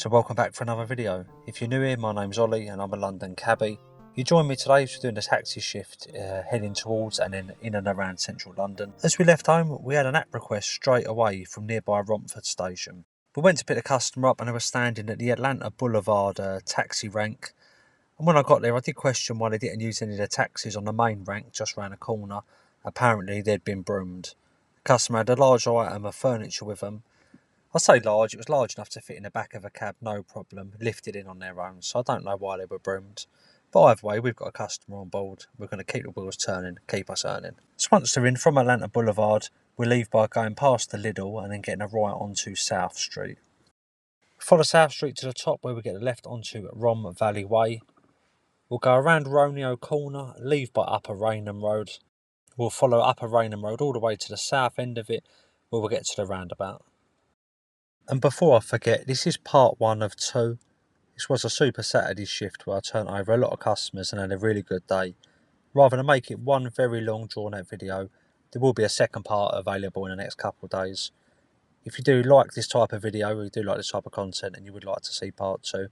So welcome back for another video. If you're new here, my name's Ollie and I'm a London cabbie. You join me today for doing a taxi shift heading towards and then in and around central London. As we left home, we had an app request straight away from nearby Romford station. We went to pick the customer up and they were standing at the Atlanta Boulevard taxi rank. And when I got there, I did question why they didn't use any of the taxis on the main rank just round the corner. Apparently they'd been broomed. The customer had a large item of furniture with them. I say large, it was large enough to fit in the back of a cab, no problem, lifted in on their own, so I don't know why they were broomed. But either way, we've got a customer on board, we're going to keep the wheels turning, keep us earning. So once they're in from Atlanta Boulevard, we leave by going past the Lidl and then getting a right onto South Street. Follow South Street to the top where we get a left onto Rom Valley Way. We'll go around Romeo Corner, leave by Upper Rainham Road. We'll follow Upper Rainham Road all the way to the south end of it, where we'll get to the roundabout. And before I forget, this is part 1 of 2. This was a super Saturday shift where I turned over a lot of customers and had a really good day. Rather than make it one very long drawn out video, there will be a second part available in the next couple of days. If you do like this type of video, or you do like this type of content and you would like to see part 2,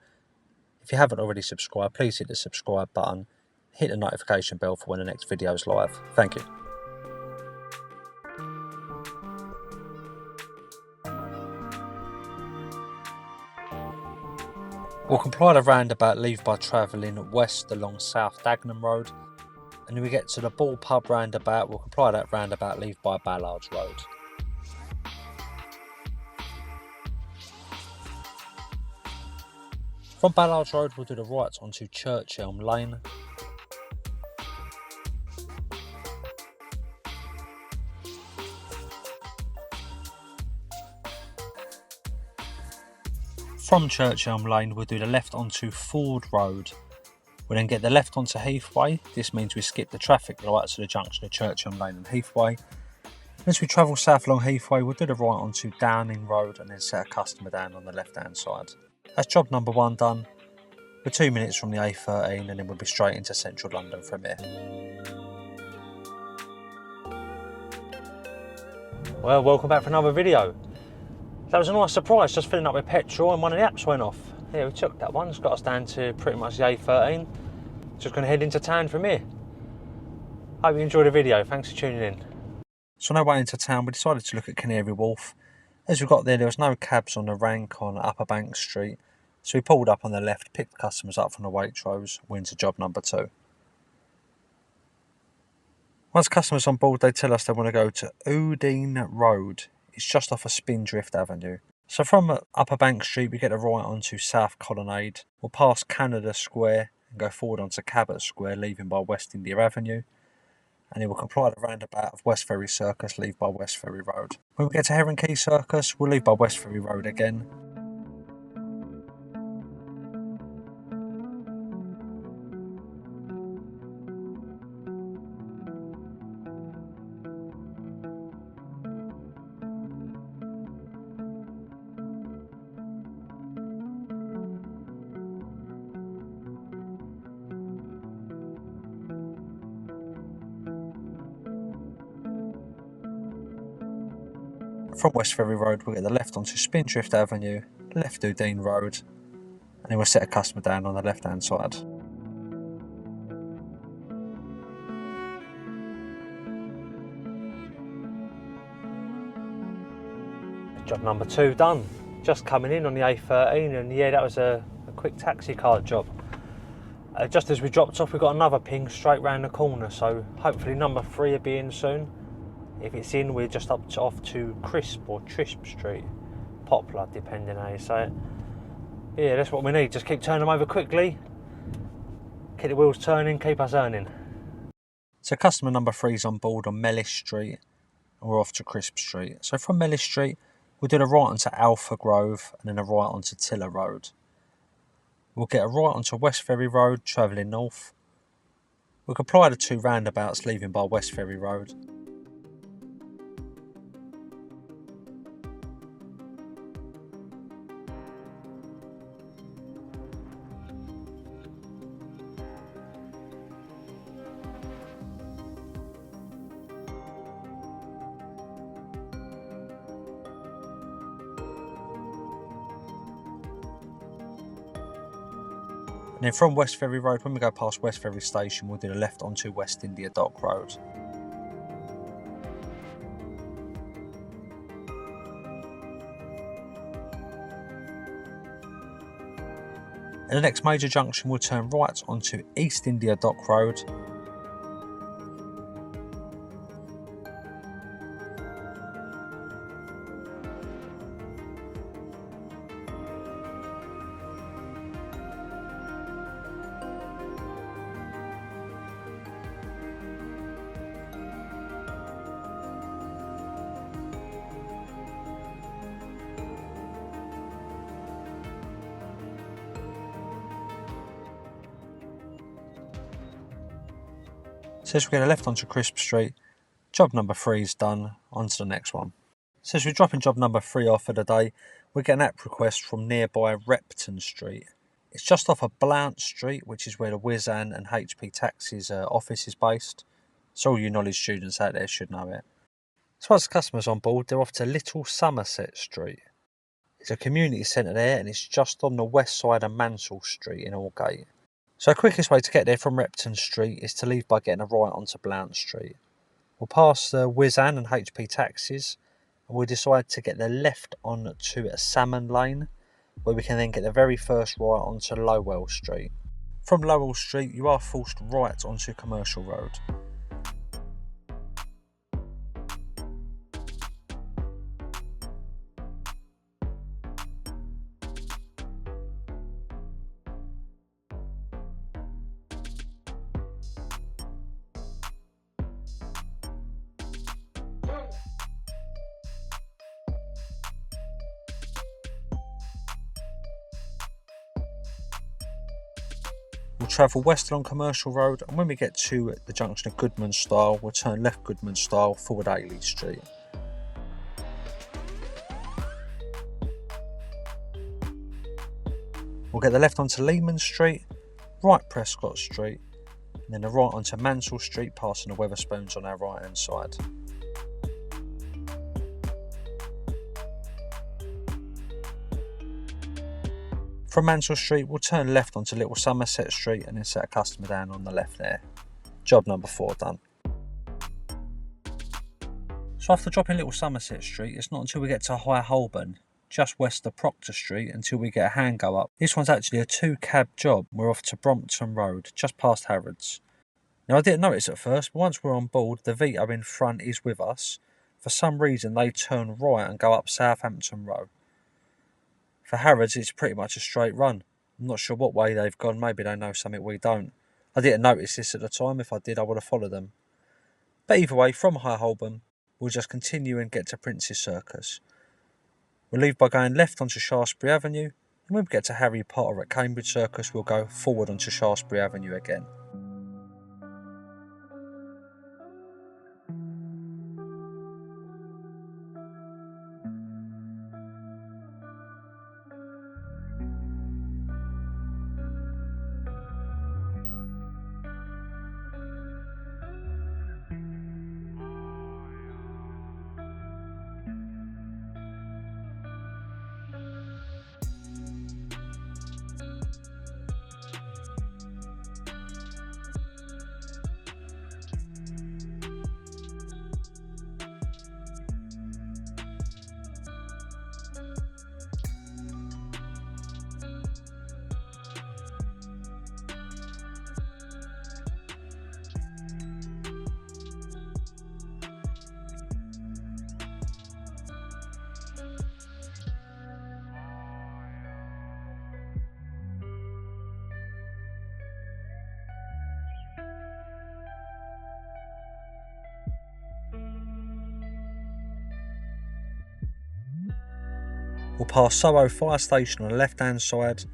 if you haven't already subscribed, please hit the subscribe button, hit the notification bell for when the next video is live. Thank you. We'll comply the roundabout, leave by travelling west along South Dagenham Road, and then we get to the Ball Pub roundabout. We'll comply that roundabout, leave by Ballards Road. From Ballards Road, we'll do the right onto Church Elm Lane. From Church Elm Lane, we'll do the left onto Ford Road. We'll then get the left onto Heathway. This means we skip the traffic lights to the junction of Church Elm Lane and Heathway. As we travel south along Heathway, we'll do the right onto Downing Road and then set a customer down on the left hand side. That's job number 1 done. We're 2 minutes from the A13 and then we'll be straight into central London from here. Well, welcome back for another video. That was a nice surprise, just filling up with petrol and one of the apps went off. Yeah, we took that one, it's got us down to pretty much the A13. Just going to head into town from here. Hope you enjoyed the video, thanks for tuning in. So on our way into town, we decided to look at Canary Wharf. As we got there was no cabs on the rank on Upper Bank Street. So we pulled up on the left, picked customers up from the Waitrose, we're into job number 2. Once customers on board, they tell us they want to go to Udine Road. It's just off of Spindrift Avenue. So from Upper Bank Street, we get a right onto South Colonnade. We'll pass Canada Square and go forward onto Cabot Square, leaving by West India Avenue. And then we'll comply the roundabout of West Ferry Circus, leave by West Ferry Road. When we get to Heron Quay Circus, we'll leave by West Ferry Road again. From West Ferry Road, we'll get the left onto Spindrift Avenue, left Udine Road, and then we'll set a customer down on the left hand side. Job number 2 done. Just coming in on the A13, and yeah, that was a quick taxi card job. Just as we dropped off, we got another ping straight round the corner, so hopefully number 3 will be in soon. If it's in, we're just off to Crisp or Trisp Street, Poplar, depending how you say it. Yeah, that's what we need. Just keep turning them over quickly, keep the wheels turning, keep us earning. So customer number 3 is on board on Mellis Street, and we're off to Crisp Street. So from Mellis Street, we'll do the right onto Alpha Grove, and then a right onto Tiller Road. We'll get a right onto West Ferry Road, travelling north. We'll comply the 2 roundabouts, leaving by West Ferry Road. And then from West Ferry Road, when we go past West Ferry Station, we'll do the left onto West India Dock Road. At the next major junction, we'll turn right onto East India Dock Road. So as we get a left onto Crisp Street, job number 3 is done, on to the next one. So as we're dropping job number 3 off for the day, we get an app request from nearby Repton Street. It's just off of Blount Street, which is where the Wizan and HP Taxis office is based. So all you knowledge students out there should know it. So once the customer's on board, they're off to Little Somerset Street. It's a community centre there, and it's just on the west side of Mansell Street in Aldgate. So the quickest way to get there from Repton Street is to leave by getting a right onto Blount Street. We'll pass the Wizan and HP Taxis, and we'll decide to get the left on to Salmon Lane, where we can then get the very first right onto Lowell Street. From Lowell Street, you are forced right onto Commercial Road. We'll travel west along Commercial Road, and when we get to the junction of Goodman Style, we'll turn left Goodman Style forward Ailey Street. We'll get the left onto Lehman Street, right Prescott Street, and then the right onto Mansell Street, passing the Wetherspoons on our right hand side. From Mansell Street, we'll turn left onto Little Somerset Street and then set a customer down on the left there. Job number 4 done. So after dropping Little Somerset Street, it's not until we get to High Holborn, just west of Proctor Street, until we get a hand go up. This one's actually a 2-cab job. We're off to Brompton Road, just past Harrods. Now I didn't notice at first, but once we're on board, the Vito in front is with us. For some reason they turn right and go up Southampton Road. For Harrods, it's pretty much a straight run. I'm not sure what way they've gone, maybe they know something we don't. I didn't notice this at the time, if I did I would have followed them. But either way, from High Holborn, we'll just continue and get to Prince's Circus. We'll leave by going left onto Shaftesbury Avenue, and when we get to Harry Potter at Cambridge Circus, we'll go forward onto Shaftesbury Avenue again. We'll pass Soho Fire Station on the left hand side,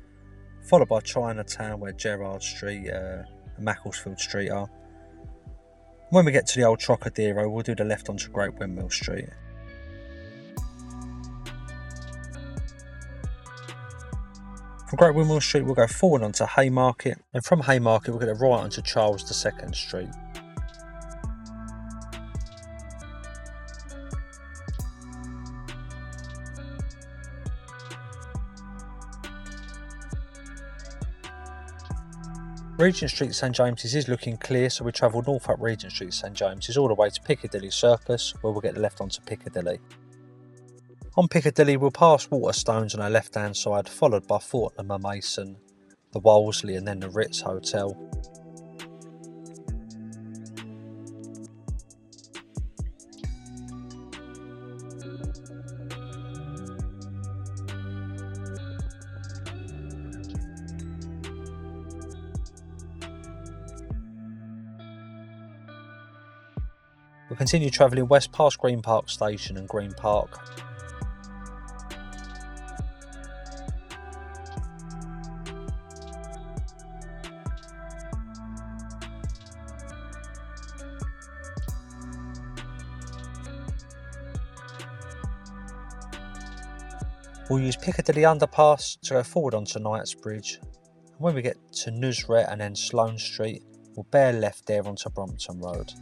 followed by Chinatown where Gerrard Street and Macclesfield Street are. When we get to the old Trocadero, we'll do the left onto Great Windmill Street. From Great Windmill Street we'll go forward onto Haymarket, and from Haymarket we'll get a right onto Charles II Street. Regent Street St James's is looking clear, so we travel north up Regent Street St James's all the way to Piccadilly Circus, where we'll get left onto Piccadilly. On Piccadilly we'll pass Waterstones on our left hand side, followed by Fortnum and Mason, the Wolseley and then the Ritz Hotel. We'll continue travelling west past Green Park Station and Green Park. We'll use Piccadilly Underpass to go forward onto Knightsbridge, and when we get to Nusret and then Sloane Street, we'll bear left there onto Brompton Road.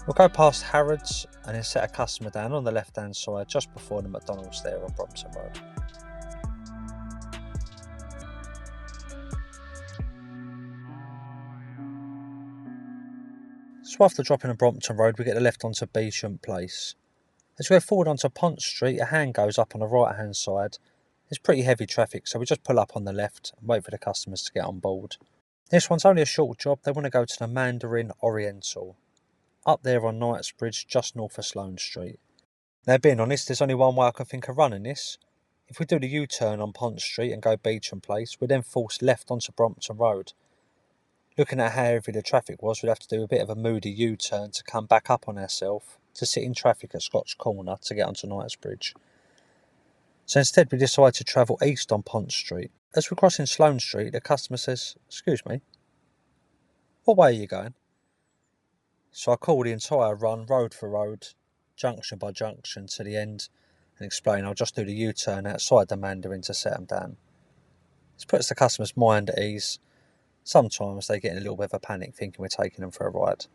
We'll go past Harrods and then set a customer down on the left hand side just before the McDonald's there on Brompton Road. So after dropping on Brompton Road we get the left onto Beauchamp Place. As we go forward onto Pont Street, a hand goes up on the right hand side. There's pretty heavy traffic, so we just pull up on the left and wait for the customers to get on board. This one's only a short job. They want to go to the Mandarin Oriental, up there on Knightsbridge, just north of Sloane Street. Now, being honest, there's only one way I can think of running this. If we do the U-turn on Pont Street and go Beauchamp Place, we're then forced left onto Brompton Road. Looking at how heavy the traffic was, we'd have to do a bit of a moody U-turn to come back up on ourselves to sit in traffic at Scotch Corner to get onto Knightsbridge. So instead we decide to travel east on Pont Street. As we're crossing Sloane Street, the customer says, "Excuse me, what way are you going?" So I call the entire run, road for road, junction by junction to the end, and explain I'll just do the U-turn outside the Mandarin to set them down. This puts the customer's mind at ease. Sometimes they get in a little bit of a panic thinking we're taking them for a ride.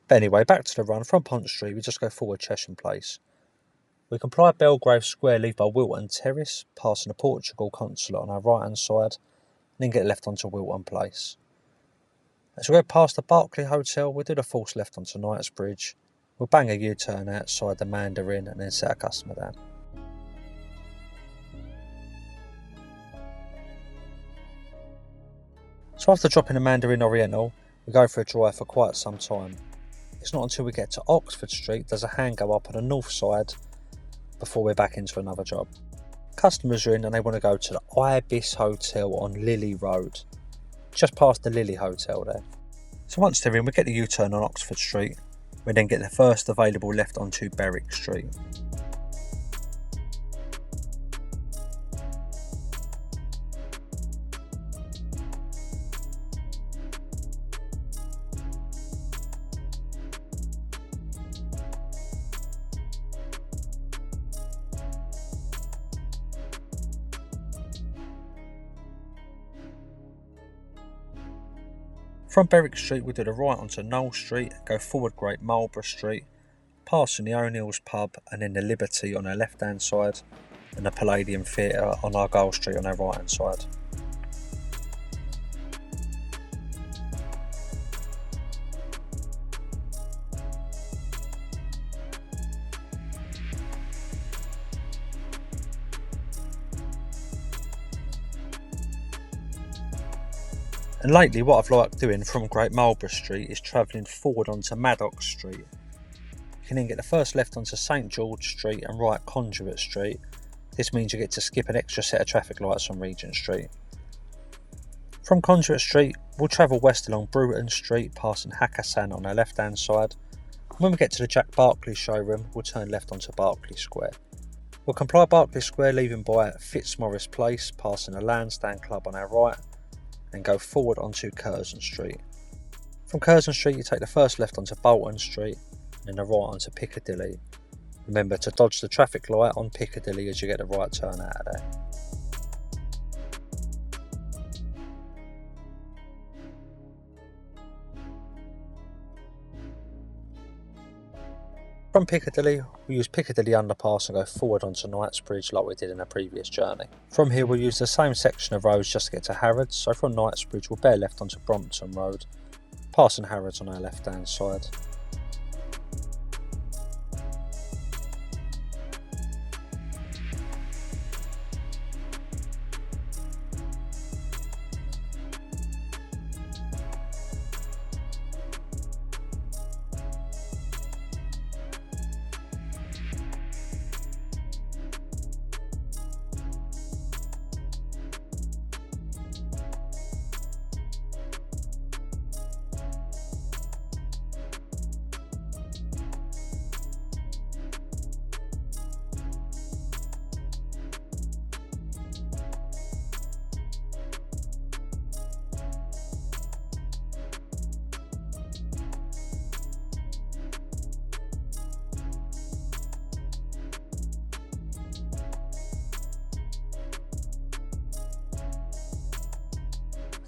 But anyway, back to the run. From Pont Street we just go forward Chesham Place. We can ply Belgrave Square, leave by Wilton Terrace, passing the Portugal consulate on our right hand side, and then get left onto Wilton Place. As we go past the Berkeley Hotel, we'll do the false left onto Knightsbridge. We'll bang a U-turn outside the Mandarin and then set our customer down. So after dropping the Mandarin Oriental, we go for a drive for quite some time. It's not until we get to Oxford Street does a hand go up on the north side before we're back into another job. Customers are in and they want to go to the Ibis Hotel on Lily Road, just past the Lily Hotel there. So once they're in, we get the U-turn on Oxford Street. We then get the first available left onto Berwick Street. From Berwick Street we do the right onto Knoll Street, go forward Great Marlborough Street, passing the O'Neill's pub and then the Liberty on our left hand side and the Palladium Theatre on Argyle Street on our right hand side. And lately what I've liked doing from Great Marlborough Street is travelling forward onto Maddox Street. You can then get the first left onto St George Street and right Conduit Street. This means you get to skip an extra set of traffic lights on Regent Street. From Conduit Street we'll travel west along Bruton Street, passing Hakkasan on our left hand side. And when we get to the Jack Barclay showroom we'll turn left onto Berkeley Square. We'll comply Berkeley Square, leaving by Fitzmaurice Place, passing the Lansdowne Club on our right, and go forward onto Curzon Street. From Curzon Street you take the first left onto Bolton Street and then the right onto Piccadilly. Remember to dodge the traffic light on Piccadilly as you get the right turn out of there. From Piccadilly, we use Piccadilly Underpass and go forward onto Knightsbridge like we did in a previous journey. From here we'll use the same section of roads just to get to Harrods, so from Knightsbridge we'll bear left onto Brompton Road, passing Harrods on our left hand side.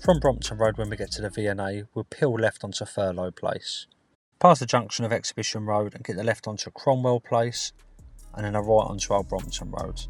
From Brompton Road, when we get to the V&A, we'll peel left onto Furlough Place, pass the junction of Exhibition Road and get the left onto Cromwell Place, and then a right onto Old Brompton Road.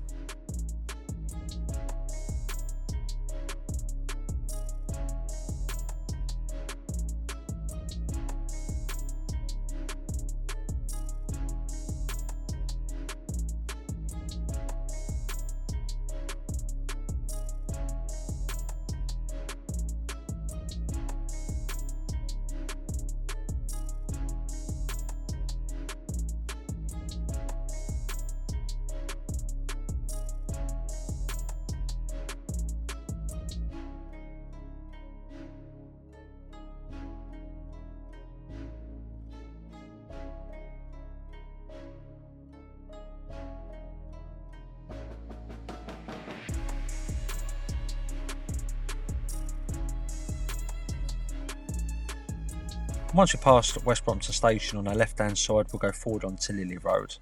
Once we pass West Brompton Station on our left hand side, we'll go forward onto Lily Road.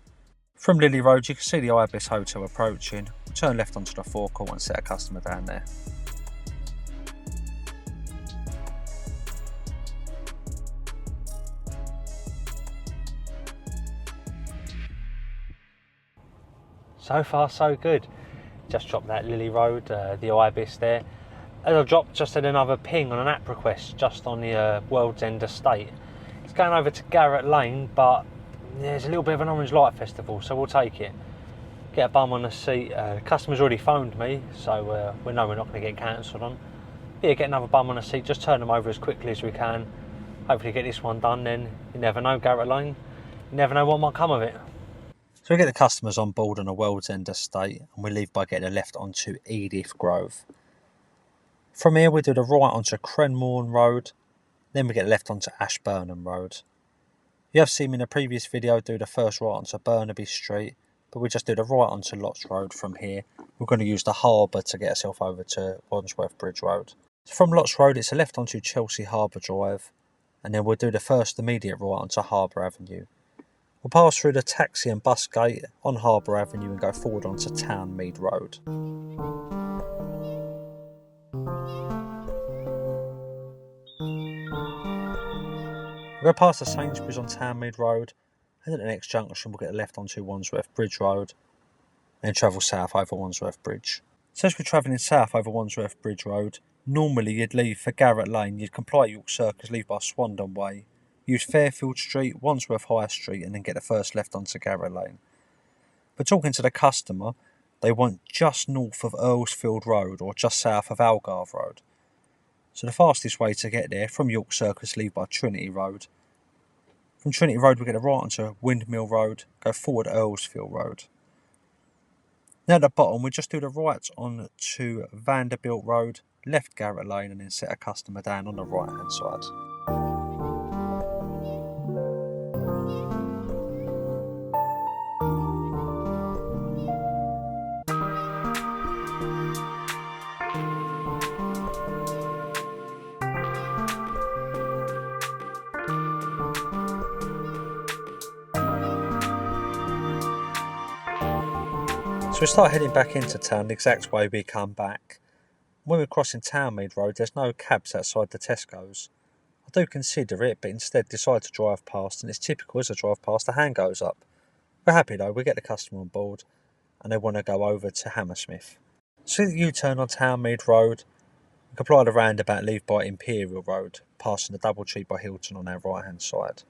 From Lily Road you can see the Ibis Hotel approaching. We'll turn left onto the forecourt and set a customer down there. So far so good. Just dropped that Lily Road, the Ibis there. As I dropped, just had another ping on an app request just on the World's End estate. It's going over to Garrett Lane, but there's a little bit of an orange light festival, so we'll take it. Get a bum on the seat. The customer's already phoned me, so we know we're not going to get cancelled on. Yeah, get another bum on the seat, just turn them over as quickly as we can. Hopefully get this one done, then you never know, Garrett Lane. You never know what might come of it. So we get the customers on board on a World's End estate, and we leave by getting a left onto Edith Grove. From here we do the right onto Crenmorne Road, then we get left onto Ashburnham Road. You have seen me in a previous video do the first right onto Burnaby Street, but we just do the right onto Lots Road from here. We're going to use the harbour to get ourselves over to Wandsworth Bridge Road. So from Lots Road it's a left onto Chelsea Harbour Drive, and then we'll do the first immediate right onto Harbour Avenue. We'll pass through the taxi and bus gate on Harbour Avenue and go forward onto Townmead Road. We'll go past the Sainsbury's on Townmead Road, and at the next junction we'll get a left onto Wandsworth Bridge Road and then travel south over Wandsworth Bridge. So as we're travelling south over Wandsworth Bridge Road, normally you'd leave for Garrett Lane, you'd comply York Circus, leave by Swandon Way, use Fairfield Street, Wandsworth High Street and then get the first left onto Garrett Lane. But talking to the customer, they want just north of Earlsfield Road or just south of Algarve Road. So the fastest way to get there from York Circus, leave by Trinity Road. From Trinity Road we get a right onto Windmill Road, go forward Earlsfield Road. Now at the bottom we just do the right on to Vanderbilt Road, left Garrett Lane and then set a customer down on the right hand side. we start heading back into town the exact way we come back. When we're crossing Townmead Road, there's no cabs outside the Tesco's. I do consider it, but instead decide to drive past, and it's typical as I drive past, the hand goes up. We're happy though, we get the customer on board, and they want to go over to Hammersmith. So you turn on Townmead Road, we can apply the roundabout, leave by Imperial Road, passing the Doubletree by Hilton on our right hand side.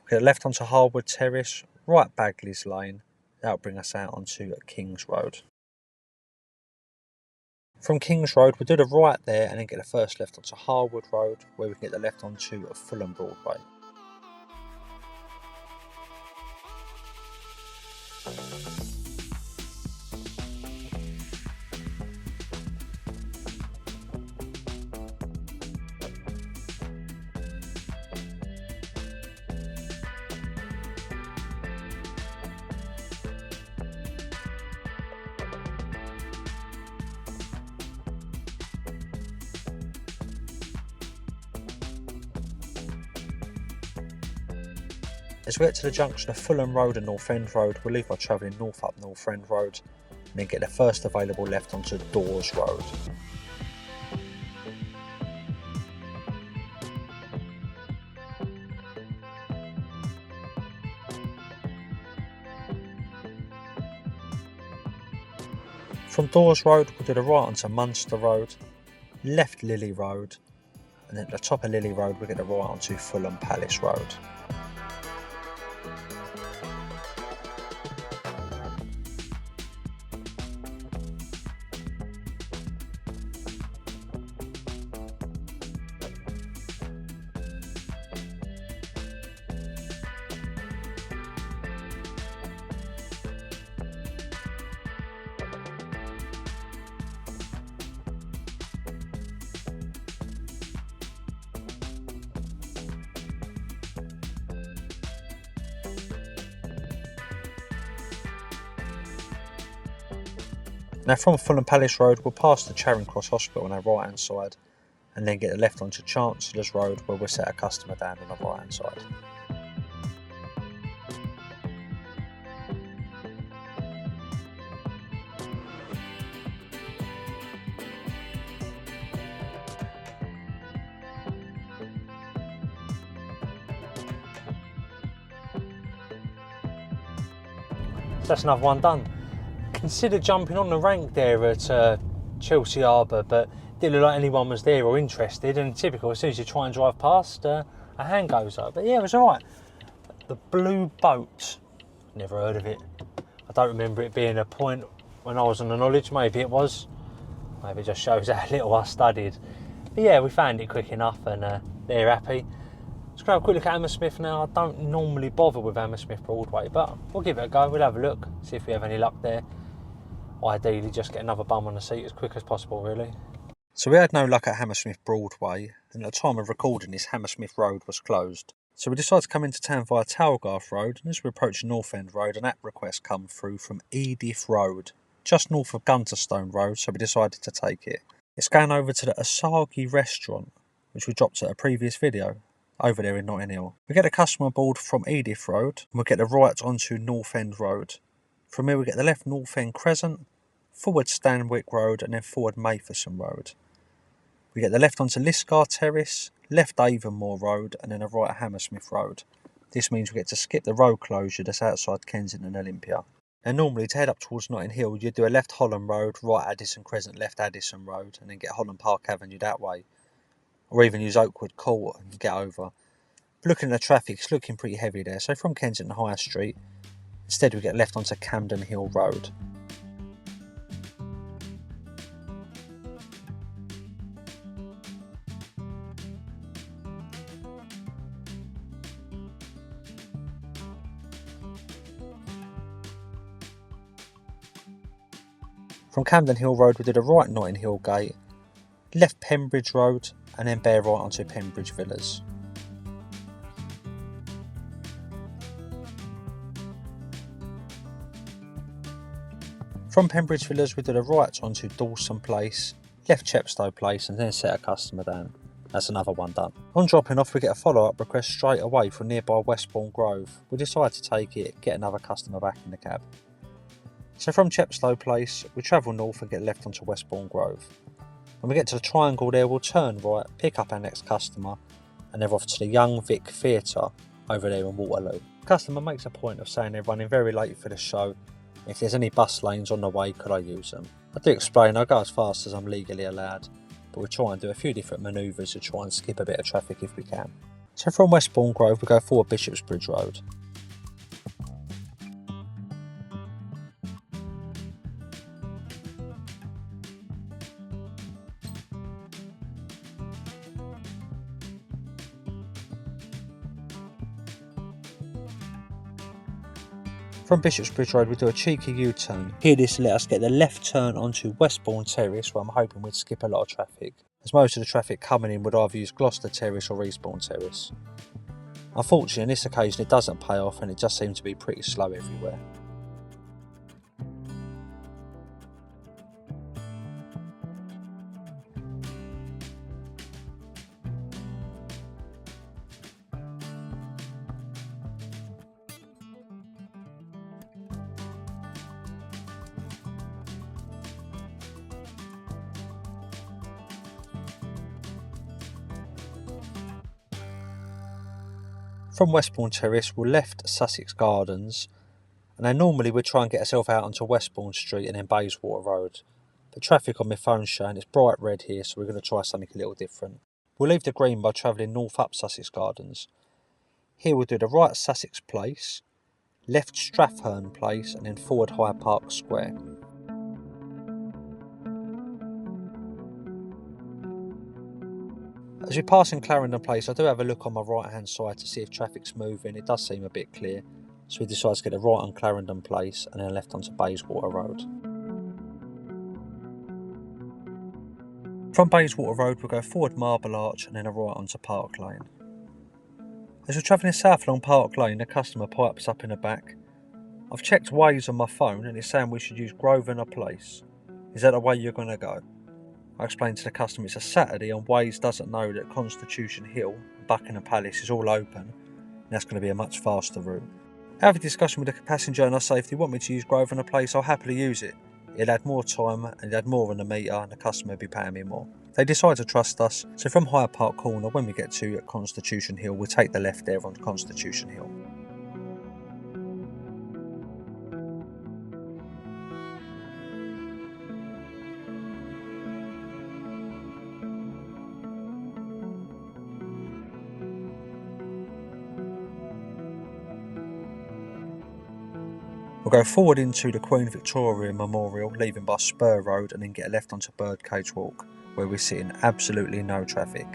We get left onto Harwood Terrace, right Bagley's Lane, that'll bring us out onto King's Road. From King's Road, we'll do the right there and then get the first left onto Harwood Road, where we can get the left onto Fulham Broadway. As we get to the junction of Fulham Road and North End Road, we'll leave by travelling north up North End Road and then get the first available left onto Dawes Road. From Dawes Road, we'll do the right onto Munster Road, left Lily Road, and then at the top of Lily Road, we'll get the right onto Fulham Palace Road. Now from Fulham Palace Road, we'll pass the Charing Cross Hospital on our right hand side and then get the left onto Chancellor's Road, where we'll set a customer down on the right hand side. So that's another one done. Considered jumping on the rank there at Chelsea Harbour, but didn't look like anyone was there or interested, and typical, as soon as you try and drive past, a hand goes up. But yeah, it was alright. The Blue Boat, never heard of it. I don't remember it being a point when I was on the knowledge, maybe it was. Maybe it just shows how little I studied. But yeah, we found it quick enough and they're happy. Let's go have a quick look at Hammersmith now. I don't normally bother with Hammersmith Broadway, but we'll give it a go, we'll have a look, see if we have any luck there. Ideally just get another bum on the seat as quick as possible, really. So we had no luck at Hammersmith Broadway, and at the time of recording this, Hammersmith Road was closed. So we decided to come into town via Towergarth Road, and as we approach North End Road, an app request come through from Edith Road, just north of Gunterstone Road, so we decided to take it. It's going over to the Asagi restaurant, which we dropped at a previous video, over there in Notting Hill. We get a customer on board from Edith Road, and we'll get the right onto North End Road. From here we get the left North End Crescent, forward Stanwick Road and then forward Mayferson Road. We get the left onto Liscar Terrace, left Avonmore Road and then a right Hammersmith Road. This means we get to skip the road closure that's outside Kensington Olympia. And normally to head up towards Notting Hill you'd do a left Holland Road, right Addison Crescent, left Addison Road and then get Holland Park Avenue that way. Or even use Oakwood Court and get over. But looking at the traffic, it's looking pretty heavy there. So from Kensington High Street, instead we get left onto Camden Hill Road. From Camden Hill Road we did a right Notting Hill Gate, left Pembridge Road and then bear right onto Pembridge Villas. From Pembridge Villas we did a right onto Dawson Place, left Chepstow Place and then set a customer down. That's another one done. On dropping off we get a follow-up request straight away from nearby Westbourne Grove. We decide to take it, get another customer back in the cab. So from Chepstow Place, we travel north and get left onto Westbourne Grove. When we get to the triangle there, we'll turn right, pick up our next customer, and they're off to the Young Vic Theatre over there in Waterloo. The customer makes a point of saying they're running very late for the show. If there's any bus lanes on the way, could I use them? I do explain I go as fast as I'm legally allowed, but we try and do a few different manoeuvres to try and skip a bit of traffic if we can. So from Westbourne Grove we go forward Bishopsbridge Road. From Bishopsbridge Road we do a cheeky U-turn. Here this let us get the left turn onto Westbourne Terrace, where I'm hoping we'd skip a lot of traffic, as most of the traffic coming in would either use Gloucester Terrace or Eastbourne Terrace. Unfortunately on this occasion it doesn't pay off and it just seems to be pretty slow everywhere. From Westbourne Terrace we'll left Sussex Gardens, and then normally we'd try and get ourselves out onto Westbourne Street and then Bayswater Road. But traffic on my phone's showing it's bright red here, so we're going to try something a little different. We'll leave the green by travelling north up Sussex Gardens. Here we'll do the right Sussex Place, left Strathherne Place and then forward Hyde Park Square. As we pass in Clarendon Place I do have a look on my right hand side to see if traffic's moving. It does seem a bit clear, so we decide to get a right on Clarendon Place and then left onto Bayswater Road. From Bayswater Road we'll go forward Marble Arch and then a right onto Park Lane. As we're travelling south along Park Lane, the customer pipes up in the back. I've checked Waze on my phone and it's saying we should use Grosvenor Place. Is that the way you're going to go? I explained to the customer it's a Saturday and Waze doesn't know that Constitution Hill and Buckingham Palace is all open, and that's going to be a much faster route. I have a discussion with the passenger and I say if they want me to use Grosvenor Place I'll happily use it. It'll add more time and it'll add more on the meter and the customer will be paying me more. They decide to trust us, so from Hyde Park Corner when we get to Constitution Hill we'll take the left there on Constitution Hill. We'll go forward into the Queen Victoria Memorial, leaving by Spur Road and then get a left onto Birdcage Walk, where we're seeing absolutely no traffic.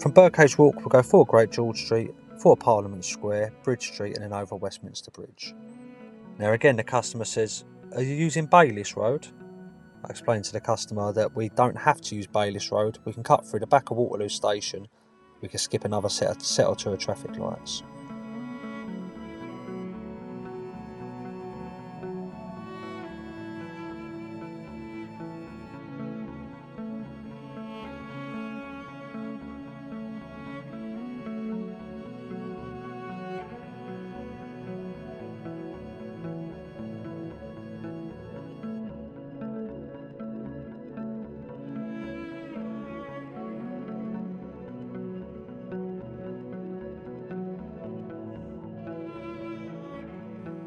From Birdcage Walk we'll go forward Great George Street, forward Parliament Square, Bridge Street and then over Westminster Bridge. Now again the customer says, are you using Baylis Road? I explained to the customer that we don't have to use Baylis Road, we can cut through the back of Waterloo station, we can skip another set or two of traffic lights.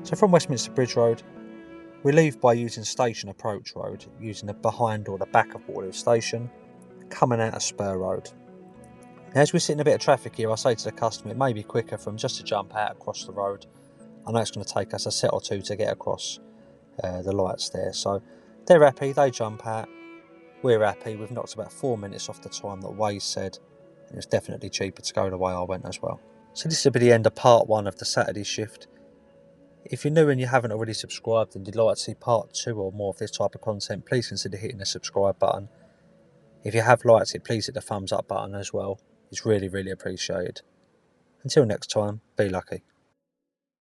So from Westminster Bridge Road, we leave by using Station Approach Road, using the behind or the back of Waterloo Station, coming out of Spur Road. Now, as we're sitting a bit of traffic here, I say to the customer it may be quicker for them just to jump out across the road. I know it's going to take us a set or two to get across the lights there. So they're happy, they jump out, we're happy. We've knocked about 4 minutes off the time that Waze said, and it's definitely cheaper to go the way I went as well. So this will be the end of part one of the Saturday shift. If you're new and you haven't already subscribed and you'd like to see part 2 or more of this type of content, please consider hitting the subscribe button. If you have liked it, please hit the thumbs up button as well. It's really, really appreciated. Until next time, be lucky.